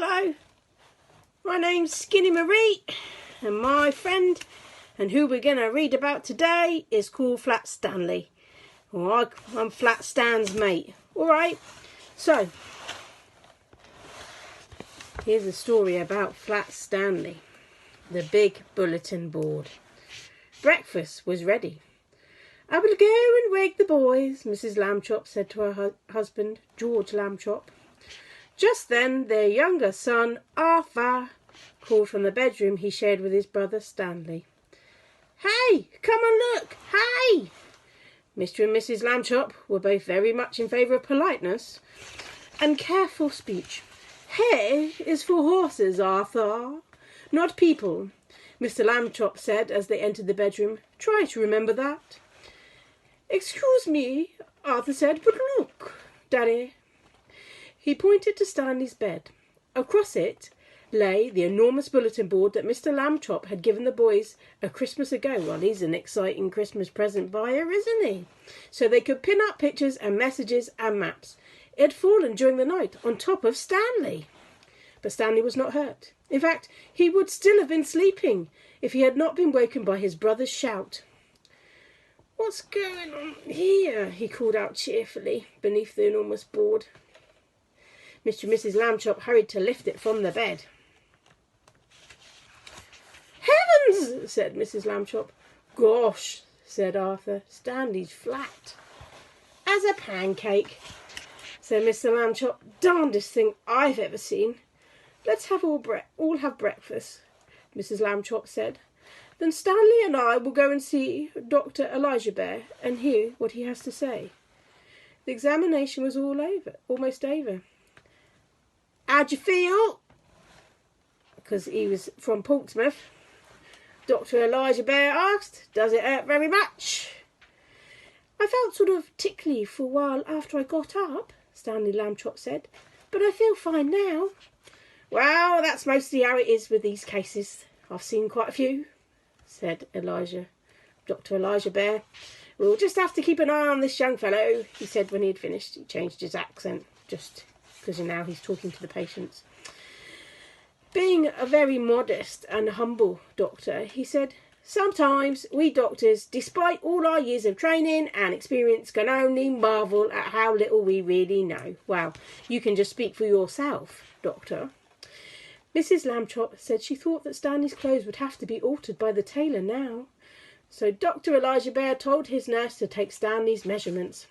Hello, my name's Skinny Marie, and my friend and who we're going to read about today is called Flat Stanley. Well, I'm Flat Stan's mate. Alright, so here's a story about Flat Stanley, the big bulletin board. Breakfast was ready. "I will go and wake the boys," Mrs. Lambchop said to her husband, George Lambchop. Just then their younger son, Arthur, called from the bedroom he shared with his brother Stanley. "Hey, come and look! Hey!" Mr. and Mrs. Lambchop were both very much in favour of politeness and careful speech. "Hay is for horses, Arthur, not people," Mr. Lambchop said as they entered the bedroom. "Try to remember that." "Excuse me," Arthur said, "but look, Daddy." He pointed to Stanley's bed. Across it lay the enormous bulletin board that Mr. Lambchop had given the boys a Christmas ago. Well, he's an exciting Christmas present buyer, isn't he? So they could pin up pictures and messages and maps. It had fallen during the night on top of Stanley. But Stanley was not hurt. In fact, he would still have been sleeping if he had not been woken by his brother's shout. "What's going on here?" he called out cheerfully beneath the enormous board. Mr. and Mrs. Lambchop hurried to lift it from the bed. "Heavens!" said Mrs. Lambchop. "Gosh," said Arthur, "Stanley's flat." "As a pancake," said Mr. Lambchop. "Darndest thing I've ever seen." "Let's have all have breakfast," Mrs. Lambchop said. "Then Stanley and I will go and see Dr. Elijah Bear and hear what he has to say." The examination was almost over. "How'd you feel?" Because he was from Portsmouth, Dr. Elijah Bear asked. "Does it hurt very much?" "I felt sort of tickly for a while after I got up," Stanley Lambchop said, "but I feel fine now." "Well, that's mostly how it is with these cases. I've seen quite a few," said Dr. Elijah Bear. "We'll just have to keep an eye on this young fellow," he said when he had finished. He changed his accent just because now he's talking to the patients. Being a very modest and humble doctor, he said, "Sometimes we doctors, despite all our years of training and experience, can only marvel at how little we really know." "Well, you can just speak for yourself, Doctor." Mrs. Lambchop said she thought that Stanley's clothes would have to be altered by the tailor now. So Dr. Elijah Bear told his nurse to take Stanley's measurements.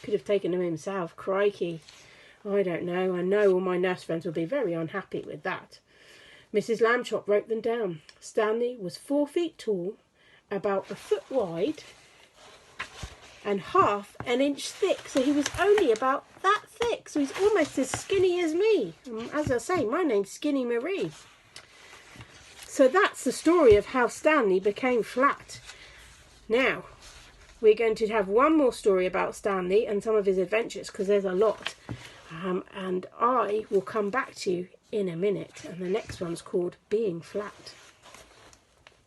Could have taken them himself, crikey. I don't know. I know all my nurse friends will be very unhappy with that. Mrs. Lambchop wrote them down. Stanley was 4 feet tall, about a foot wide, and half an inch thick. So he was only about that thick. So he's almost as skinny as me. As I say, my name's Skinny Marie. So that's the story of how Stanley became flat. Now, we're going to have one more story about Stanley and some of his adventures, because there's a lot. And I will come back to you in a minute. And the next one's called Being Flat.